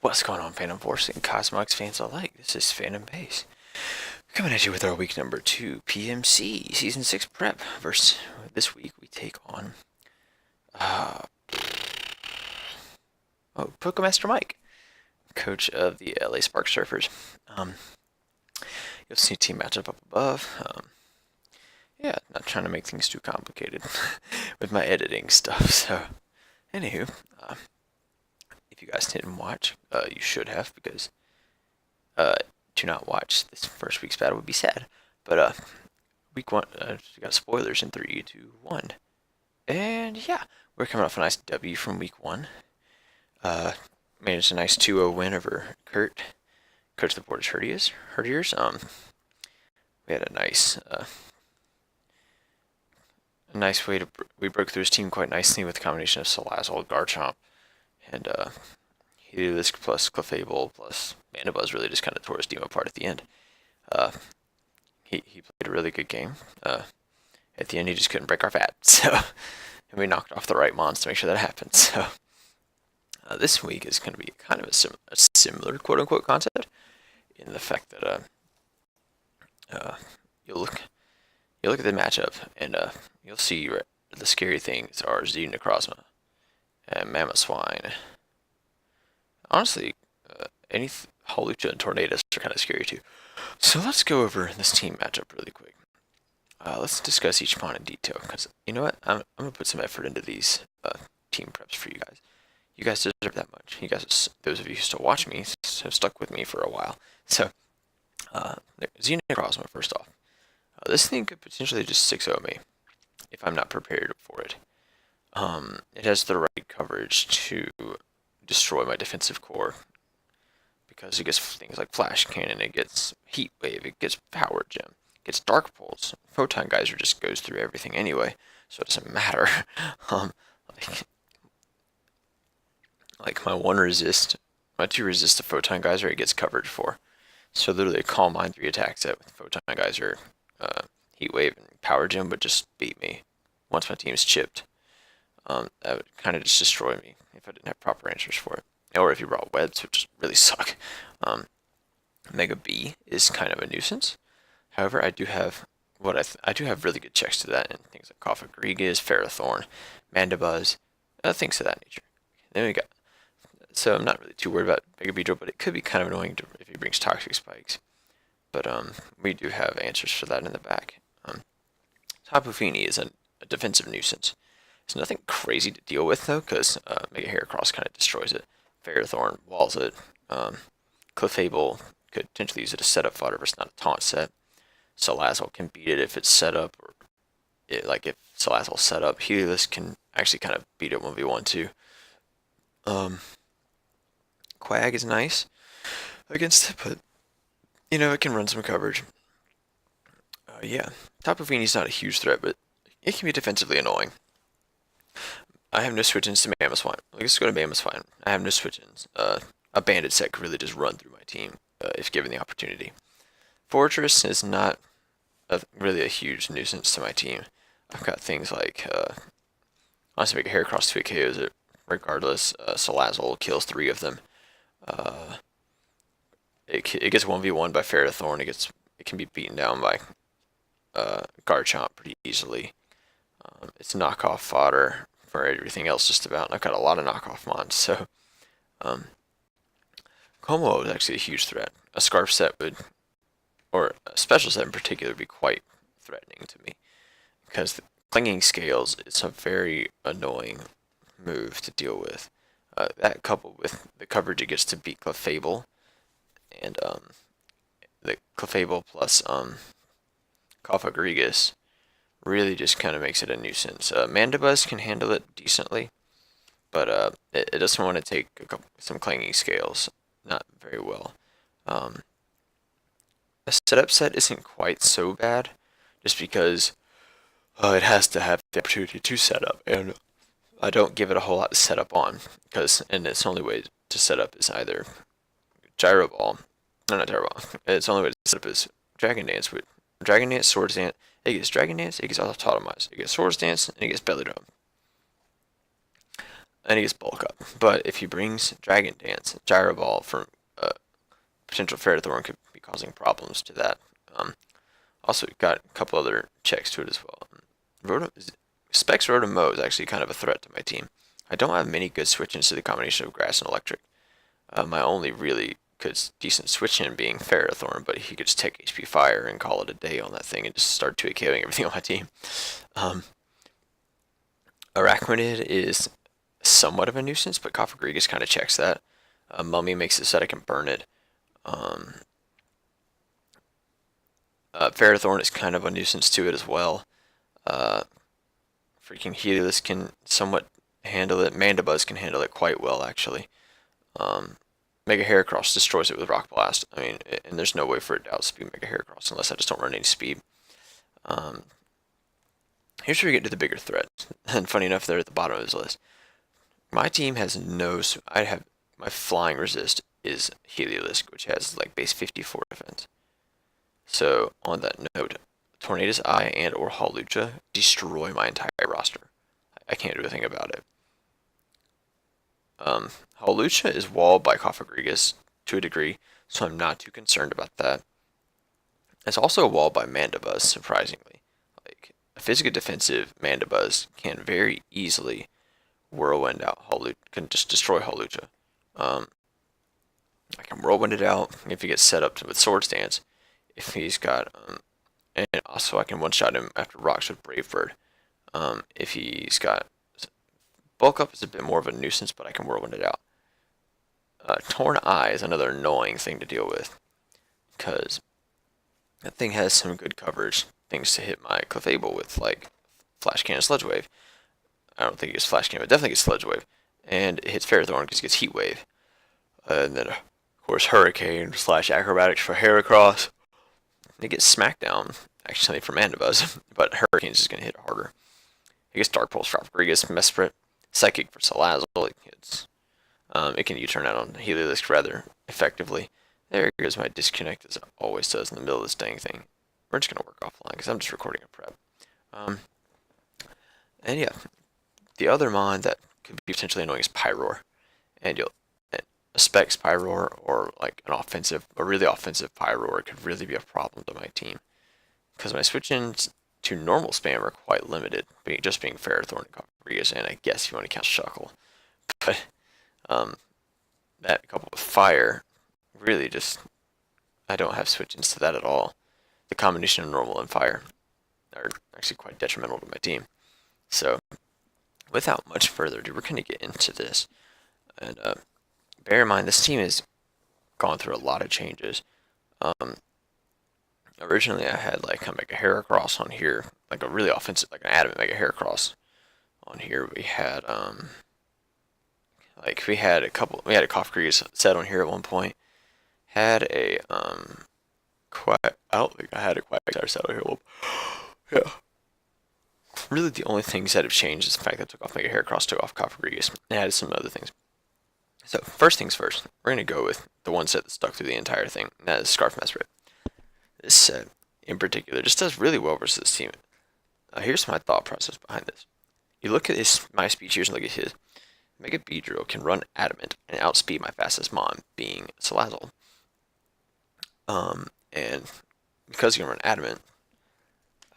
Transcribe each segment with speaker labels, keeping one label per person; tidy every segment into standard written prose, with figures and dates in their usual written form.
Speaker 1: What's going on, Phantom Force and Cosmox fans alike? This is Phantom Base, coming at you with our week number 2 PMC Season 6 prep. Versus this week we take on Pokemaster Mike, coach of the LA Spark Surfers. You'll see team matchup up above. Yeah, not trying to make things too complicated with my editing stuff. So, anywho, if you guys didn't watch, you should have, because to not watch this first week's battle would be sad. But week 1, we got spoilers in 3, 2, 1. And yeah, we're coming off a nice W from week 1. Managed a nice 2-0 win over Kurt. Coach the board is Herdiers. We had a nice way to we broke through his team quite nicely with a combination of Salazzle, Garchomp, and Heliolisk plus Clefable plus Mandibuzz really just kind of tore his team apart at the end. He played a really good game. At the end, he just couldn't break our fat, so and we knocked off the right mons to make sure that happened. So this week is going to be kind of a similar quote-unquote concept in the fact that you'll look at the matchup and you'll see the scary things are Xenocrozma and Mamoswine. Honestly, any Hawlucha and Tornadus are kind of scary too. So let's go over this team matchup really quick. Let's discuss each pawn in detail, because you know what? I'm going to put some effort into these team preps for you guys. You guys deserve that much. You guys, those of you who still watch me, have stuck with me for a while. So, Xenocrozma first off. This thing could potentially just 6-0 me if I'm not prepared for it. It has the right coverage to destroy my defensive core, because it gets things like Flash Cannon, it gets Heat Wave, it gets Power Gem, it gets Dark Pulse. Photon Geyser just goes through everything anyway, so it doesn't matter. Like my 1 resist, my 2 resist to Photon Geyser, it gets coverage for. So literally a Calm Mind 3 attack set with Photon Geyser, Heat Wave, and Power Gem would just beat me once my team's chipped. That would kind of just destroy me if I didn't have proper answers for it. Or if you brought webs, which really suck. Mega B is kind of a nuisance. However, I do have I do have really good checks to that, and things like Coffagrigas, Ferrothorn, Mandibuzz, things of that nature. Then we got, so I'm not really too worried about Mega Beedrill, but it could be kind of annoying if he brings Toxic Spikes. But we do have answers for that in the back. Tapu Fini is a defensive nuisance. It's nothing crazy to deal with though, because Mega Heracross kind of destroys it. Ferrothorn walls it. Clefable could potentially use it as setup fodder if it's not a taunt set. Salazzle can beat it if it's set up, or like if Salazzle's set up, Heliolisk can actually kind of beat it 1v1 too. Quag is nice against it, but you know, it can run some coverage. Yeah, Tapu Fini's not a huge threat, but it can be defensively annoying. I have no switch-ins to Mamoswine. Let's go to Mamoswine. I have no switch-ins. A Bandit set could really just run through my team if given the opportunity. Fortress is not really a huge nuisance to my team. I've got things like, honestly, make a Heracross 2 KOs it regardless. Salazzle kills 3 of them. It gets 1v1 by Ferrothorn. It can be beaten down by Garchomp pretty easily. It's knockoff fodder for everything else just about, and I've got a lot of knockoff mons, so Como is actually a huge threat. A Scarf set would, or a special set in particular, would be quite threatening to me, because the Clinging Scales is a very annoying move to deal with. That coupled with the coverage it gets to beat Clefable, and the Clefable plus Coffagrigas really just kind of makes it a nuisance. Mandibuzz can handle it decently, but it doesn't want to take some Clanging Scales not very well. The setup set isn't quite so bad, just because it has to have the opportunity to set up, and I don't give it a whole lot to set up on, and its only way to set up is either Gyro Ball, no, not Gyro Ball, its only way to set up is Dragon Dance, Swords Dance. It gets Dragon Dance, it gets Autotomize, it gets Swords Dance, and it gets Belly Drum. and he gets bulk up. But if he brings Dragon Dance, Gyro Ball from potential Ferrothorn could be causing problems to that. Also, got a couple other checks to it as well. Specs Rotom-Mow is actually kind of a threat to my team. I don't have many good switch-ins to the combination of grass and electric. My only really good, decent switch-in being Ferrothorn, but he could just take HP Fire and call it a day on that thing and just start 2KOing everything on my team. Arachnid is somewhat of a nuisance, but Cofagrigus kind of checks that. Mummy makes it so that I can burn it. Ferrothorn is kind of a nuisance to it as well. Freaking Helios can somewhat handle it. Mandibuzz can handle it quite well, actually. Mega Heracross destroys it with Rock Blast. I mean, and there's no way for it to outspeed Mega Heracross unless I just don't run any speed. Here's where we get to the bigger threats. And funny enough, they're at the bottom of this list. My team has no... I have... My flying resist is Heliolisk, which has like base 54 defense. So, on that note, Tornadus Eye and or Hawlucha destroy my entire roster. I can't do anything about it. Hawlucha is walled by Cofagrigus to a degree, so I'm not too concerned about that. It's also walled by Mandibuzz, surprisingly. Like, a physically defensive Mandibuzz can very easily whirlwind out Hawlucha, can just destroy Hawlucha. I can whirlwind it out if he gets set up with Sword Stance. If he's got, and also I can one-shot him after Rocks with Brave Bird. If he's got Bulk Up is a bit more of a nuisance, but I can whirlwind it out. Torn Eye is another annoying thing to deal with, because that thing has some good coverage, things to hit my Clefable with, like Flash Cannon, Sludge Wave. I don't think it gets Flash Cannon, but definitely gets Sludge Wave. And it hits Ferrothorn because it gets Heat Wave. And then, of course, Hurricane / Acrobatics for Heracross. It gets Smackdown, actually, for Mandibuzz, but Hurricane's just going to hit harder. It gets Dark Pulse for Cofagrigus, Mesprit, Psychic for Salazzle. It can U-turn out on Heliolisk rather effectively. There goes my disconnect, as it always does in the middle of this dang thing. We're just going to work offline, because I'm just recording a prep. And yeah, the other mon that could be potentially annoying is Pyroar. And a Specs Pyroar or like a really offensive Pyroar could really be a problem to my team. Because my switch-ins to normal spam are quite limited, just being Ferrothorn and Cofagrigus, and I guess you want to count Shuckle. But that coupled with Fire, really just, I don't have switch-ins to that at all. The combination of normal and Fire are actually quite detrimental to my team. So, without much further ado, we're going to get into this. And bear in mind, this team has gone through a lot of changes. Originally, I had like a Mega Heracross on here, like a really offensive, like an adamant Mega Heracross on here. We had we had a Cofagrigus set on here at one point. Had a I don't think I had a Quagsire set on here. Yeah. Really, the only things that have changed is the fact that I took off Mega Heracross, took off Cofagrigus, and added some other things. So, first things first, we're going to go with the one set that stuck through the entire thing, and that is Scarf Mesprit. This set, in particular, just does really well versus this team. Here's my thought process behind this. You look at my speech here and look at his. Mega Beedrill can run Adamant and outspeed my fastest mon, being Salazzle. And because he can run Adamant,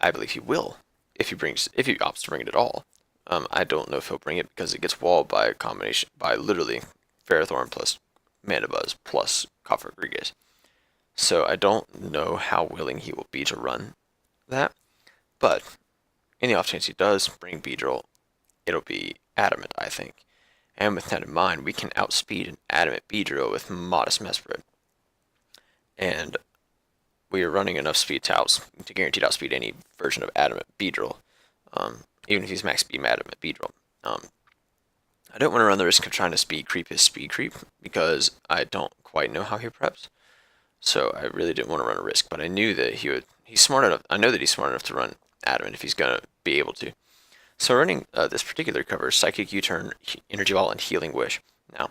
Speaker 1: I believe he will. If he opts to bring it at all. I don't know if he'll bring it because it gets walled by a combination, by literally Ferrothorn plus Mandibuzz plus Cofagrigus. So I don't know how willing he will be to run that. But in the off chance he does bring Beedrill, it'll be Adamant, I think. And with that in mind, we can outspeed an Adamant Beedrill with Modest Mesprit. And we are running enough speed to guarantee to outspeed any version of Adamant Beedrill, even if he's max speed Adamant Beedrill. I don't want to run the risk of trying to speed creep his speed creep, because I don't quite know how he preps. So I really didn't want to run a risk, but I knew that he's smart enough. I know that he's smart enough to run Adamant if he's going to be able to. So running this particular cover, Psychic U-turn, Energy Ball, and Healing Wish. Now,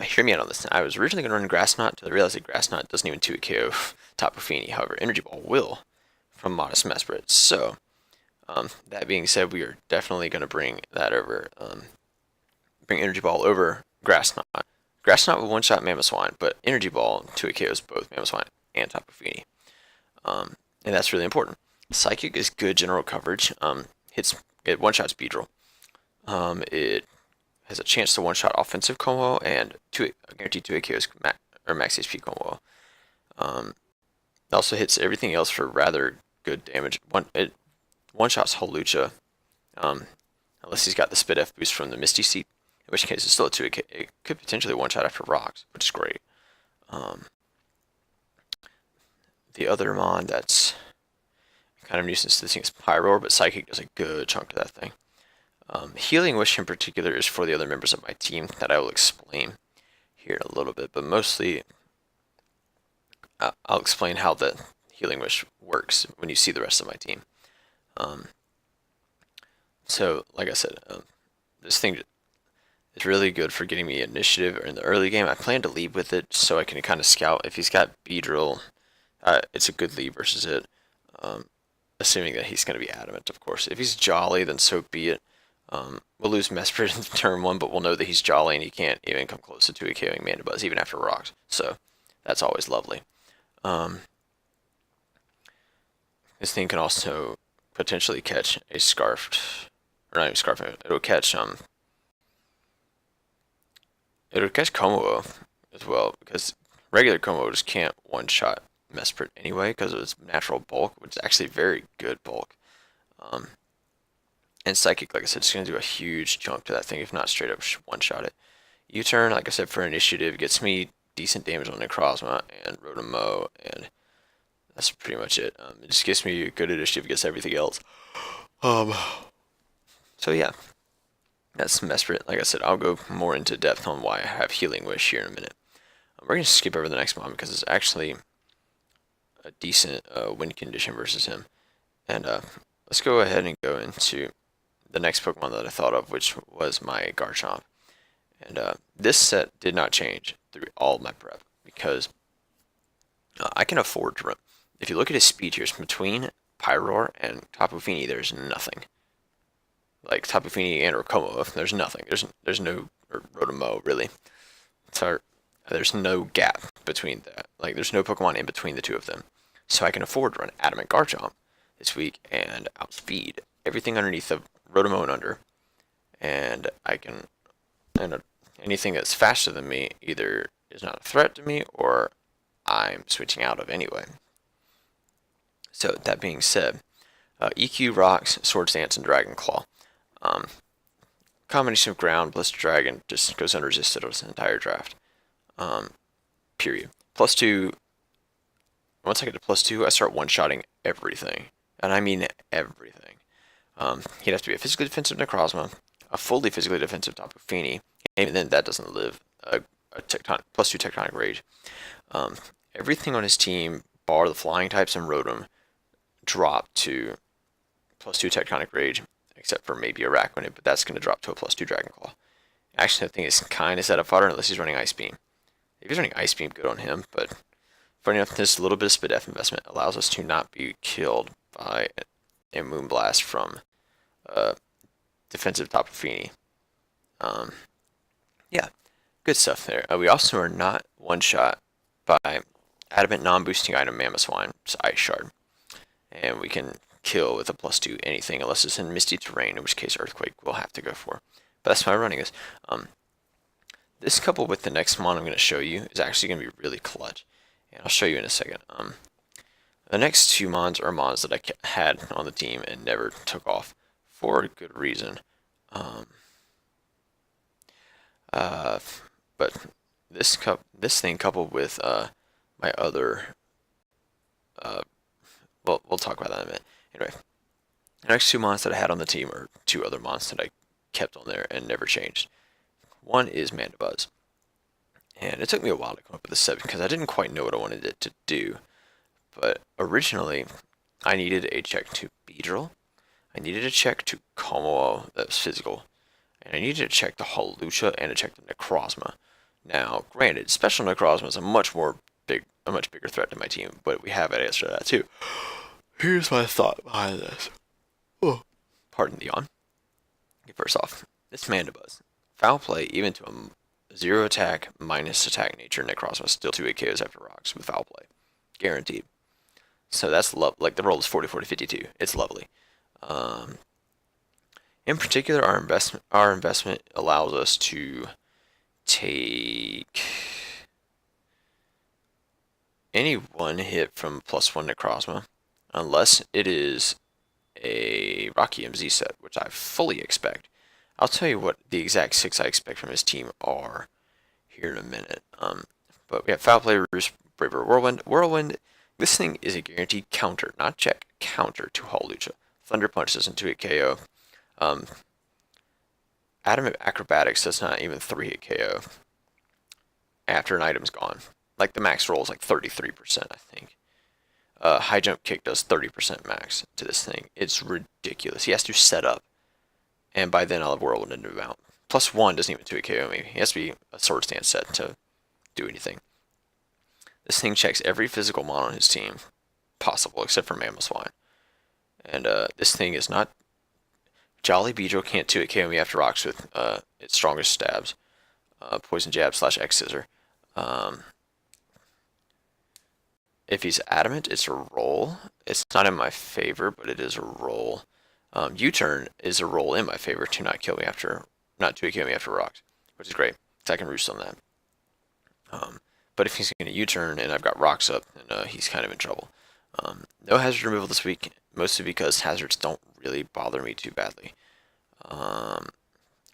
Speaker 1: hear me out on this. I was originally going to run Grass Knot until I realized that Grass Knot doesn't even 2KO Tapu Fini. However, Energy Ball will from Modest Mesprit. So, that being said, we are definitely going to bring that over. bring Energy Ball over Grass Knot. Grass Knot will one-shot Mamoswine, but Energy Ball 2 KOs both Mamoswine and Tapu Fini. And that's really important. Psychic is good general coverage. It one-shots Beedrill. It has a chance to one-shot offensive combo and guaranteed 2 KOs or max HP combo. It also hits everything else for rather good damage. It one-shots Hawlucha, unless he's got the Spit F boost from the Misty Seed, in which case it's still a 2 AK. It could potentially one-shot after Rocks, which is great. The other mon that's kind of nuisance to this thing is Pyroar, but Psychic does a good chunk to that thing. Healing Wish in particular is for the other members of my team that I will explain here in a little bit, but mostly I'll explain how the Healing Wish works when you see the rest of my team. So, like I said, this thing is really good for getting me initiative in the early game. I plan to lead with it so I can kind of scout. If he's got Beedrill, it's a good lead versus it, assuming that he's going to be adamant, of course. If he's Jolly, then so be it. We'll lose Mesprit in turn 1, but we'll know that he's Jolly and he can't even come close to 2 KOing Mandibuzz, even after Rocks. So, that's always lovely. This thing can also potentially catch a Scarfed, or not even Scarfed, it'll catch Como as well, because regular Como just can't one-shot Mesprit anyway because of its natural bulk, which is actually very good bulk. And Psychic, like I said, is going to do a huge chunk to that thing, if not straight up one-shot it. U-turn, like I said, for initiative, gets me decent damage on Necrozma and Rotom-Mow, and that's pretty much it. It just gives me good initiative against everything else. So yeah, that's Mesprit. Like I said, I'll go more into depth on why I have Healing Wish here in a minute. We're going to skip over the next mon because it's actually a decent win condition versus him. And let's go ahead and go into the next Pokemon that I thought of, which was my Garchomp. And this set did not change through all of my prep because I can afford to run. If you look at his speed tiers between Pyroar and Tapu Fini, there's nothing. Like Tapu Fini and or Como, there's nothing. There's no Rotom-Mow really. So there's no gap between that. Like there's no Pokemon in between the two of them. So I can afford to run Adamant Garchomp this week and outspeed everything underneath the Rotom-Mow and under. And I can, anything that's faster than me either is not a threat to me or I'm switching out of anyway. So that being said, EQ, Rocks, Swords Dance, and Dragon Claw. Combination of Ground plus Dragon just goes unresisted on this entire draft. Period. +2. Once I get to +2, I start one-shotting everything. And I mean everything. He'd have to be a physically defensive Necrozma, a fully physically defensive Tapu Fini, and even then that doesn't live a +2 Tectonic Rage. Everything on his team, bar the flying types and Rotom, drop to +2 Tectonic Rage, except for maybe Araquanid, but that's going to drop to a +2 Dragon Claw. Actually, I think it's kind of set up fodder unless he's running Ice Beam. If he's running Ice Beam, good on him, but funny enough, this little bit of Spit F investment allows us to not be killed by a Moonblast from defensive Tapu Fini. Yeah, good stuff there. We also are not one-shot by Adamant non-boosting item Mamoswine, it's Ice Shard. And we can kill with a +2 anything unless it's in Misty Terrain, in which case Earthquake we'll have to go for. But that's why I'm running this. This coupled with the next mon I'm going to show you is actually going to be really clutch. And I'll show you in a second. The next two mons are mons that I had on the team and never took off for a good reason. But this thing coupled with my other, well, we'll talk about that in a minute. Anyway, the next two mons that I had on the team are two other mons that I kept on there and never changed. One is Mandibuzz. And it took me a while to come up with the set because I didn't quite know what I wanted it to do. But originally, I needed a check to Beedrill, I needed a check to Como, that's physical, and I needed a check to Hawlucha and a check to Necrozma. Now, granted, Special Necrozma is a much bigger threat to my team, but we have an answer to that too. Here's my thought behind this. Oh, pardon the yawn. First off, it's Mandibuzz. Foul Play, even to a 0 attack minus attack nature Necrozma, still 2 8 KOs after rocks with Foul Play. Guaranteed. So that's like the roll is 40-40-52. It's lovely. In particular, our investment allows us to take any one hit from +1 Necrozma, unless it is a Rocky MZ set, which I fully expect. I'll tell you what the exact 6 I expect from his team are here in a minute. But we have Foul Play, Roost, Braver, Whirlwind. Whirlwind, this thing is a guaranteed counter, not check, counter to Hawlucha. Thunder Punch doesn't 2-hit KO. Adamant Acrobatics does not even 3-hit KO after an item's gone. Like the max roll is like 33%, I think. High Jump Kick does 30% max to this thing. It's ridiculous. He has to set up, and by then I'll have Whirlwind into amount. +1 doesn't even 2-hit KO me. He has to be a Sword Stance set to do anything. This thing checks every physical mon on his team possible, except for Mamoswine. And this thing is not... Jolly Beedrill can't 2-hit KO me after rocks with its strongest stabs. Poison Jab / X Scissor. If he's adamant, it's a roll. It's not in my favor, but it is a roll. U-turn is a roll in my favor to not 2-hit KO me after rocks, which is great. So I can roost on that. But if he's going to U-turn and I've got rocks up, then he's kind of in trouble. No hazard removal this week, mostly because hazards don't really bother me too badly. A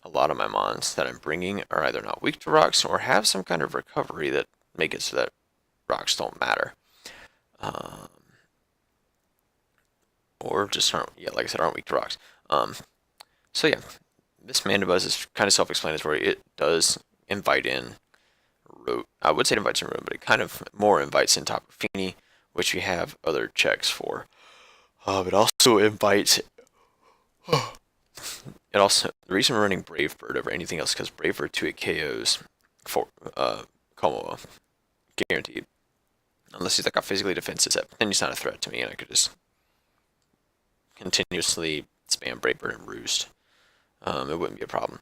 Speaker 1: lot of my mons that I'm bringing are either not weak to rocks or have some kind of recovery that make it so that rocks don't matter. Or just aren't, yeah, like I said, aren't weak to rocks. So yeah, this Mandibuzz is kind of self-explanatory. It does invite in Rote. I would say it invites in Rote, but it kind of more invites in Tapu Fini, which we have other checks for. It also invites... the reason we're running Brave Bird over anything else is because Brave Bird 2-hit KOs for Komoa. Guaranteed. Unless he's like a physically defensive set, then he's not a threat to me, and I could just continuously spam Brave Bird and Roost. It wouldn't be a problem.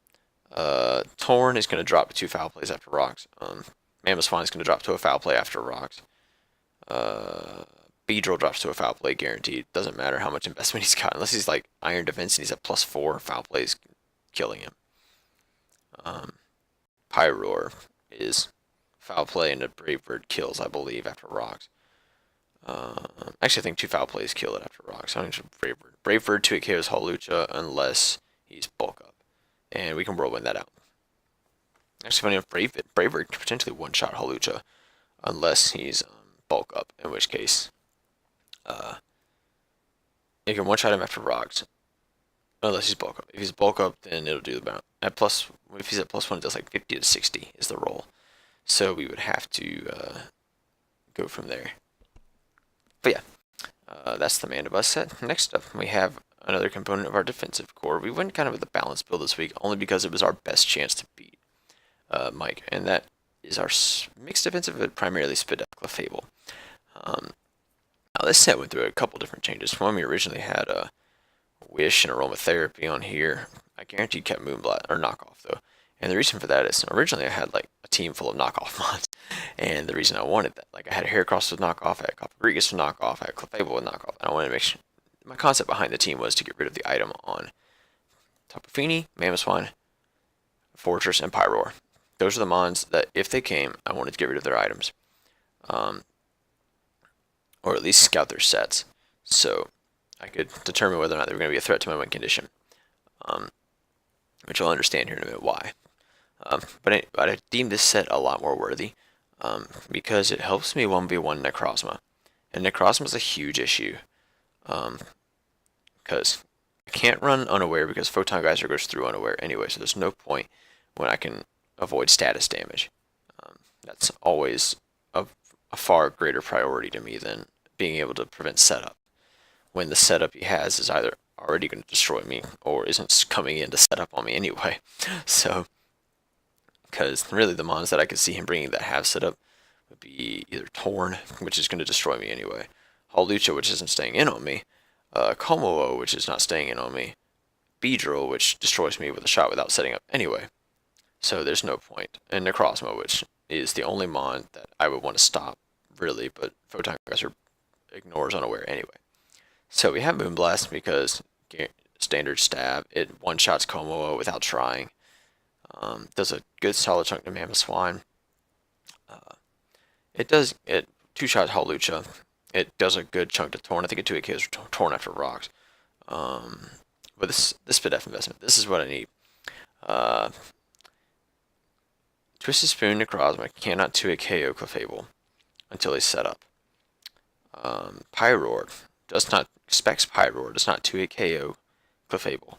Speaker 1: Torn is going to drop to 2 foul plays after rocks. Mamoswine is going to drop to a foul play after rocks. Beedrill drops to a foul play guaranteed. Doesn't matter how much investment he's got, unless he's like Iron Defense and he's at +4 foul plays killing him. Pyroar is foul play and a Brave Bird kills, I believe, after rocks. Actually, I think 2 foul plays kill it after rocks. I don't think Brave Bird. Brave Bird 2-hit KOs Hawlucha unless he's bulk up, and we can whirlwind that out. Actually, funny enough, Brave Bird could potentially one-shot Hawlucha unless he's bulk up, in which case you can one-shot him after rocks unless he's bulk up. If he's bulk up, then it'll do the amount. If he's at +1, it does like 50 to 60 is the roll. So we would have to go from there. But yeah, that's the Mandibuzz set. Next up, we have another component of our defensive core. We went kind of with a balanced build this week, only because it was our best chance to beat Mike, and that is our mixed defensive, but primarily Spidekla Fable. Now this set went through a couple different changes. One, we originally had a Wish and Aromatherapy on here. I guaranteed kept Moonblast, or Knockoff though. And the reason for that is originally I had like a team full of knockoff mods. And the reason I wanted that, like I had Heracross with knockoff, I had Coppergrigus with knockoff, I had Clefable with knockoff. And I wanted to make sure, my concept behind the team was to get rid of the item on Tapu Fini, Mamoswine, Fortress, and Pyroar. Those are the mons that if they came, I wanted to get rid of their items. Or at least scout their sets. So I could determine whether or not they were going to be a threat to my win condition. Which I'll understand here in a minute why. But I deem this set a lot more worthy because it helps me 1v1 Necrozma. And Necrozma is a huge issue because I can't run Unaware because Photon Geyser goes through Unaware anyway, so there's no point when I can avoid status damage. That's always a far greater priority to me than being able to prevent setup. When the setup he has is either already going to destroy me or isn't coming in to set up on me anyway. So, because really the mons that I could see him bringing that have set up would be either Torn, which is going to destroy me anyway, Hawlucha, which isn't staying in on me, Komoa, which is not staying in on me, Beedrill, which destroys me with a shot without setting up anyway, So there's no point. And Necrozma, which is the only mon that I would want to stop, really, but Photon Geyser ignores unaware anyway. So we have Moonblast because standard stab, it one-shots Komoa without trying. Does a good solid chunk to Mammoth Swine. It two-shot Hawlucha. It does a good chunk to Torn. I think it 2 KOs Torn after rocks. But this Spadef investment, this is what I need. Twisted Spoon Necrozma cannot 2 KO Clefable until he's set up. Pyroar does not Specs Pyroar does not 2 KO Clefable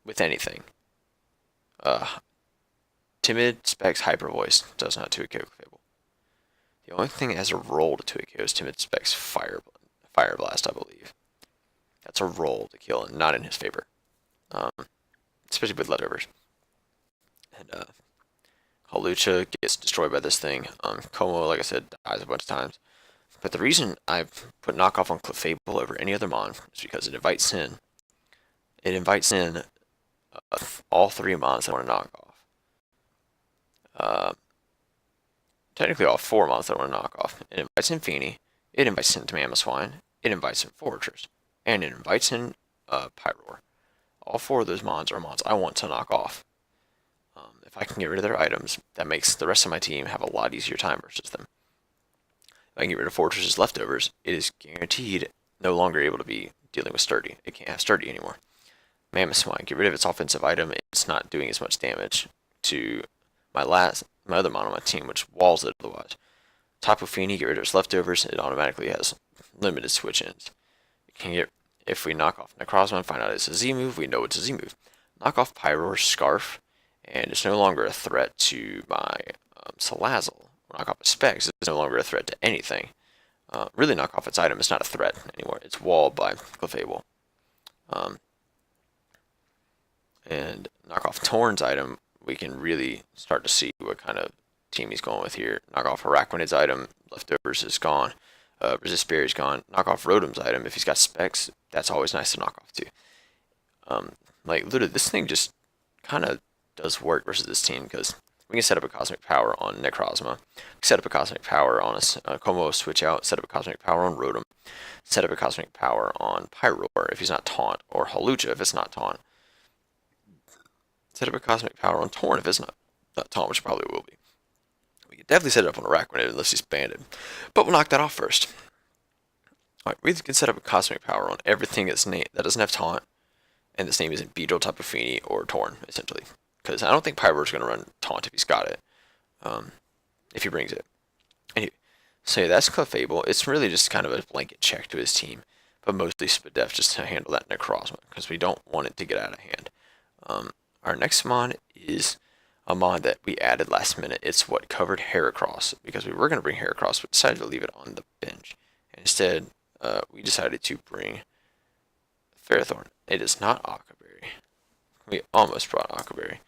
Speaker 1: with anything. Timid Specs Hyper Voice does not 2 KO Clefable. The only thing that has a roll to 2 KO is Timid Specs Fire Blast, I believe. That's a roll to kill and not in his favor. Especially with leftovers. And Hawlucha gets destroyed by this thing. Como, like I said, dies a bunch of times. But the reason I've put knockoff on Clefable over any other mon is because it invites in. It invites in all 3 mons that I want to knock off. Technically all 4 mons that I want to knock off. It invites in Feeny. It invites in Mamoswine. It invites in Fortress. And it invites in Pyroar. All 4 of those mons are mons I want to knock off. If I can get rid of their items, that makes the rest of my team have a lot easier time versus them. If I can get rid of Fortress's leftovers, it is guaranteed no longer able to be dealing with Sturdy. It can't have Sturdy anymore. Mammoth Swine, get rid of its offensive item. It's not doing as much damage to my other mon on my team, which walls it otherwise. Tapu Fini, get rid of its leftovers. It automatically has limited switch ins. If we knock off Necrozma and find out it's a Z move, we know it's a Z move. Knock off Pyroar's Scarf, and it's no longer a threat to my Salazzle. Knock off its Specs, it's no longer a threat to anything. Really knock off its item, it's not a threat anymore. It's walled by Clefable. And knock off Torn's item, we can really start to see what kind of team he's going with here. Knock off Araquanid's item, leftovers is gone. Resist Berry's gone. Knock off Rotom's item. If he's got Specs, that's always nice to knock off too. Like, literally, this thing just kind of does work versus this team because we can set up a Cosmic Power on Necrozma, set up a Cosmic Power on a Como switch out, set up a Cosmic Power on Rotom, set up a Cosmic Power on Pyroar if he's not taunt, or Hawlucha if it's not taunt. Set up a Cosmic Power on Torn if it's not taunt, which probably will be. We can definitely set it up on Araquanid unless he's banded, but we'll knock that off first. Alright, we can set up a Cosmic Power on everything that doesn't have taunt, and this name isn't Beedrill, Tapu Fini, or Torn, essentially. Because I don't think Pyroar's going to run taunt if he's got it. If he brings it. Anyway, so yeah, that's Clefable. It's really just kind of a blanket check to his team. But mostly Spadef just to handle that Necrozma. Because we don't want it to get out of hand. Our next mod is a mod that we added last minute. It's what covered Heracross. Because we were going to bring Heracross, but decided to leave it on the bench. And instead, we decided to bring Ferrothorn. It is not Ockerberry. We almost brought Ockerberry.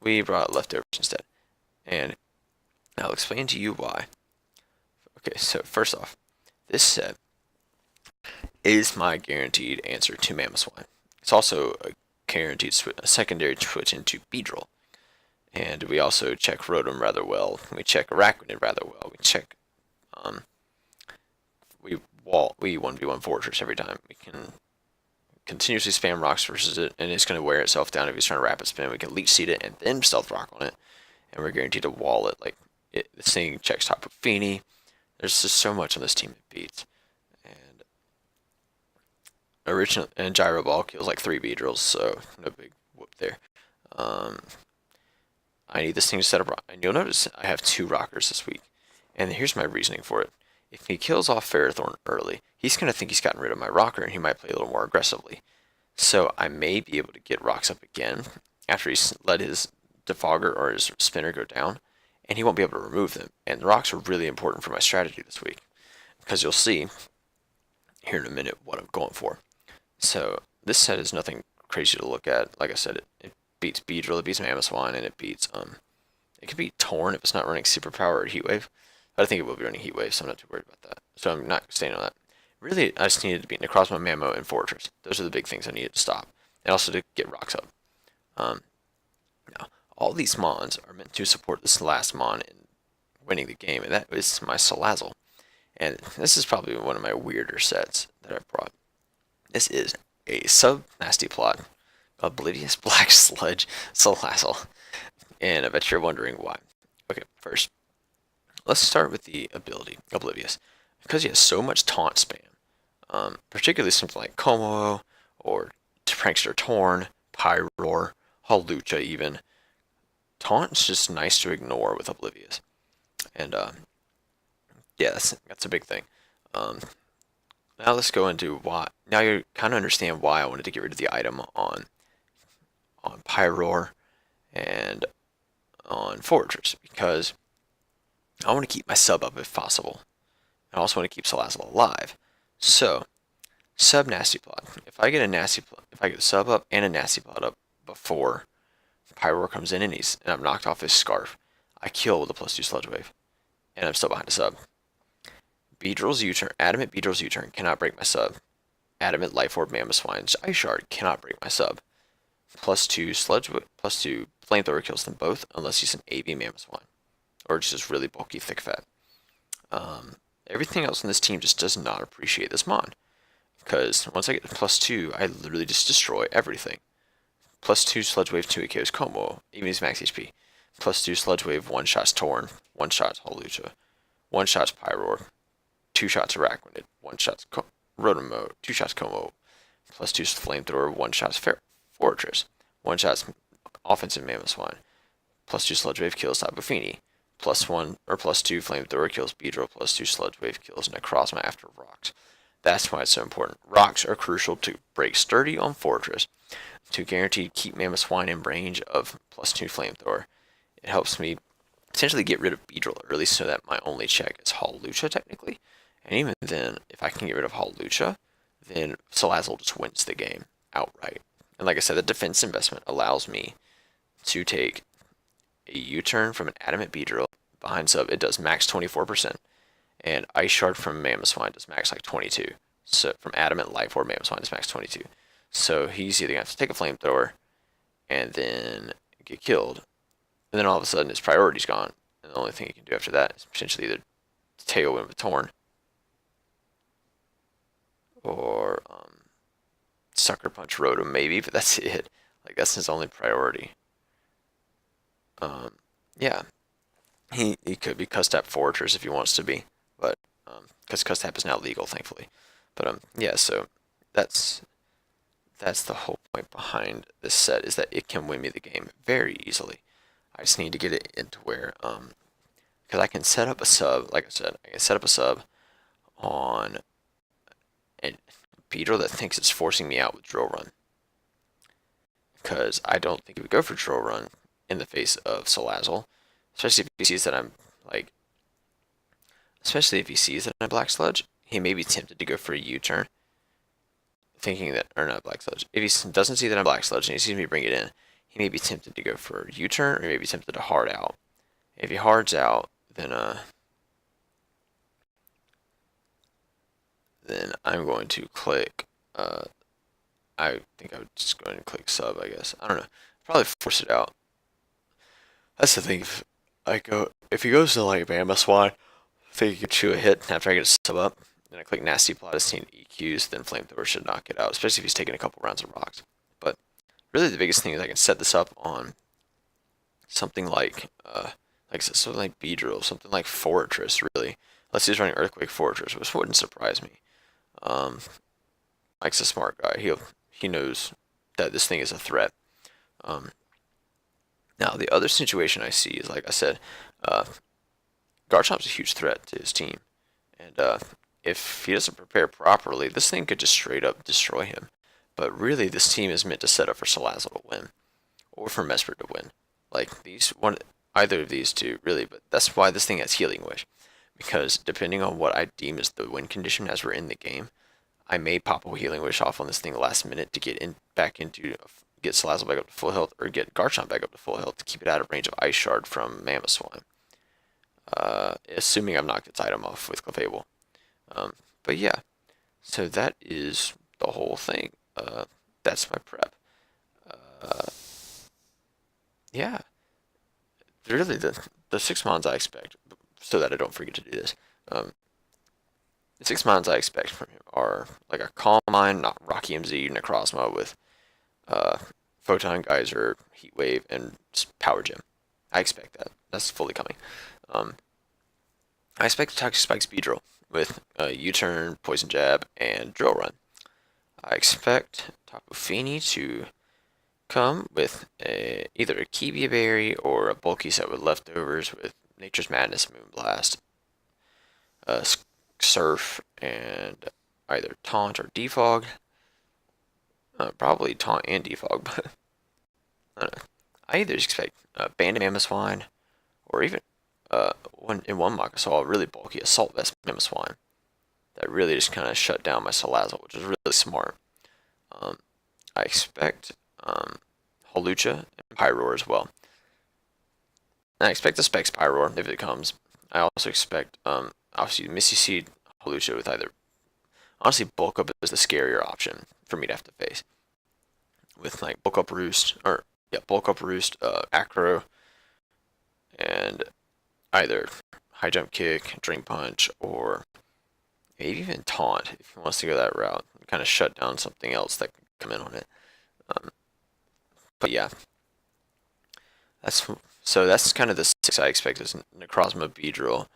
Speaker 1: We brought leftovers instead. And I'll explain to you why. Okay, so first off, this set is my guaranteed answer to Mamoswine. It's also a guaranteed a secondary switch into Beedrill. And we also check Rotom rather well. We check Araquanid rather well. We check we 1v1 Fortress every time. We can continuously spam rocks versus it, and it's going to wear itself down if he's trying to rapid spin. We can leech seed it and then stealth rock on it, and we're guaranteed to wall it. Like this thing checks Tapu Fini. There's just so much on this team it beats. And Gyro Ball kills like 3 Beedrills, so no big whoop there. I need this thing to set up rock, and you'll notice I have 2 rockers this week, and here's my reasoning for it. If he kills off Ferrothorn early, he's going to think he's gotten rid of my rocker, and he might play a little more aggressively. So I may be able to get rocks up again after he's let his Defogger or his Spinner go down, and he won't be able to remove them. And the rocks are really important for my strategy this week, because you'll see here in a minute what I'm going for. So this set is nothing crazy to look at. Like I said, it beats Beedrill, it beats Mamoswine, and it beats it could beat Torn if it's not running Superpower or Heatwave. But I think it will be running Heatwave, so I'm not too worried about that. So I'm not staying on that. Really, I just needed to beat Necrozma, Mamo, and Fortress. Those are the big things I needed to stop. And also to get rocks up. Now, all these mons are meant to support this last mon in winning the game, and that is my Salazzle. And this is probably one of my weirder sets that I've brought. This is a sub-nasty plot, Oblivious Black Sludge Salazzle. And I bet you're wondering why. Okay, first, let's start with the ability, Oblivious. Because he has so much taunt spam, particularly something like Como, or Prankster Torn, Pyroar, Hawlucha even. Taunt's just nice to ignore with Oblivious. And, yeah, that's a big thing. Now let's go into why. Now you kind of understand why I wanted to get rid of the item on Pyroar and on Fortress, because I want to keep my sub up if possible. I also want to keep Salazzle alive. So, sub nasty plot. If I get a sub up and a nasty plot up before Pyroar comes in and I'm knocked off his scarf, I kill with a +2 Sludge Wave, and I'm still behind a sub. Beedrill's U-turn, Adamant Beedrill's U-turn cannot break my sub. Adamant Life Orb Mamoswine's Ice Shard cannot break my sub. +2 +2 Flamethrower kills them both unless he's an AV Mamoswine, or just really bulky thick fat. Everything else on this team just does not appreciate this mon, because once I get to +2, I literally just destroy everything. +2 Sludge Wave 2 KOs Como, even his max HP. +2 Sludge Wave 1-shots Torn, 1-shots Hawlucha, 1-shots Pyroar, 2-shots Arachnid, 1-shots Rotom, 2-shots Como, +2 Flamethrower, 1-shots Fortress, 1-shots Offensive Mamoswine, +2 Sludge Wave kills Tabufini, +1 or +2 Flamethrower kills Beedrill, +2 Sludge Wave kills Necrozma after Rocks. That's why it's so important. Rocks are crucial to break sturdy on Fortress, to guarantee keep Mamoswine in range of +2 Flamethrower. It helps me potentially get rid of Beedrill early so that my only check is Hawlucha technically. And even then, if I can get rid of Hawlucha, then Salazzle just wins the game outright. And like I said, the defense investment allows me to take a U-turn from an Adamant Beedrill behind sub. It does max 24%. And Ice Shard from Mamoswine does max like 22. So from Adamant Life Orb Mamoswine does max 22. So he's either going to have to take a Flamethrower and then get killed. And then all of a sudden his priority's gone. And the only thing he can do after that is potentially either Tailwind with Torn, or Sucker Punch Rotom maybe, but that's it. Like, that's his only priority. Yeah, he could be Custap Fortress if he wants to be, but because Custap is now legal, thankfully. But yeah, so that's the whole point behind this set, is that it can win me the game very easily. I just need to get it into where because I can set up a sub, like I said, I can set up a sub on a Beedrill that thinks it's forcing me out with Drill Run, because I don't think it would go for Drill Run in the face of Salazzle, especially if he sees that I'm like, especially if he sees that I'm Black Sludge, he may be tempted to go for a U-turn, thinking that, or not Black Sludge, if he doesn't see that I'm Black Sludge and he sees me bring it in, he may be tempted to go for a U-turn, or he may be tempted to hard out. If he hards out, then I'm going to click, I think I would just go ahead and click sub, I guess. I don't know. Probably force it out. That's the thing. If he goes to like Mamoswine, I think he could chew a hit after I get a sub up. Then I click Nasty Plot as seen EQs, then Flamethrower should knock it out, especially if he's taking a couple rounds of rocks. But really the biggest thing is I can set this up on something like I said, something like Beedrill, something like Fortress, really. Unless he's running Earthquake Fortress, which wouldn't surprise me. Mike's a smart guy. He knows that this thing is a threat. Now, the other situation I see is, like I said, Garchomp's a huge threat to his team. And if he doesn't prepare properly, this thing could just straight up destroy him. But really, this team is meant to set up for Salazzle to win, or for Mesprit to win. Like, either of these two, really. But that's why this thing has Healing Wish. Because depending on what I deem as the win condition as we're in the game, I may pop a Healing Wish off on this thing last minute to get Salazzle back up to full health, or get Garchomp back up to full health to keep it out of range of Ice Shard from Mamoswine. Assuming I've knocked its item off with Clefable. But yeah, so that is the whole thing. That's my prep. Yeah, really the 6 mons I expect, so that I don't forget to do this. The 6 mons I expect from him are like a Calm Mind, not Rocky MZ, Necrozma with uh, Photon Geyser, Heat Wave, and Power Gem. I expect that. That's fully coming. Um, I expect Toxic Spike Speed Drill with U-Turn, Poison Jab, and Drill Run. I expect Tapu Fini to come with either a Kibi Berry or a bulky set with leftovers with Nature's Madness, Moonblast, uh, Surf, and either Taunt or Defog. Probably Taunt and Defog, but I don't know. I either expect Banded Mamoswine or even one mock I saw a really bulky Assault Vest Mamoswine that really just kind of shut down my Salazzle, which was really smart. Um, I expect Holucha and Pyroar as well. And I expect the Specs Pyroar if it comes. I also expect obviously Misty Seed Holucha with either honestly Bulk Up is the scarier option for me to have to face. With like Bulk Up Roost or yeah, Bulk Up Roost, Acro, and either High Jump Kick, Dream Punch, or maybe even Taunt if he wants to go that route. Kind of shut down something else that could come in on it. But yeah, that's kind of the 6 I expect is Necrozma, Beedrill,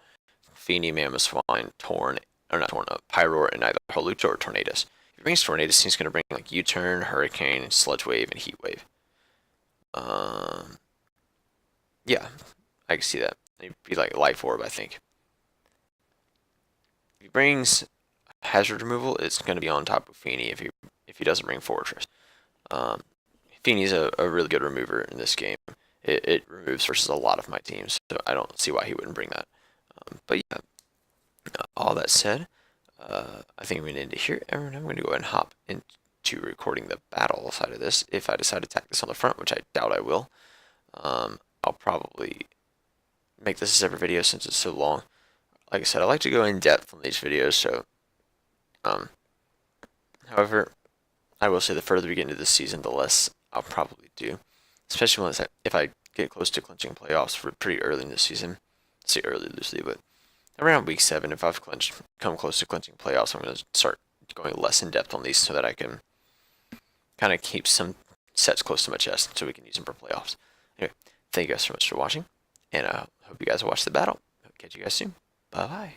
Speaker 1: Fini, Mamoswine, Torn, or not Torn, Pyroar, and either Holucha or Tornadus. If he brings Tornadus, he's going to bring like U-Turn, Hurricane, Sludge Wave, and Heat Wave. Yeah, I can see that. It'd be like Life Orb, I think. If he brings Hazard Removal, it's going to be on top of Fini if he doesn't bring Fortress. Fini's a really good remover in this game. It removes versus a lot of my teams, so I don't see why he wouldn't bring that. But yeah, all that said, I think we need to hear everyone. I'm going to go ahead and hop into recording the battle side of this. If I decide to attack this on the front, which I doubt I will, I'll probably make this a separate video since it's so long. Like I said, I like to go in depth on these videos, so however, I will say the further we get into this season, the less I'll probably do, especially if I get close to clinching playoffs for pretty early in the season. I say early loosely, but around week 7, if I've come close to clinching playoffs, I'm going to start going less in depth on these so that I can kind of keep some sets close to my chest so we can use them for playoffs. Anyway, thank you guys so much for watching, and I hope you guys will watch the battle. Catch you guys soon. Bye bye.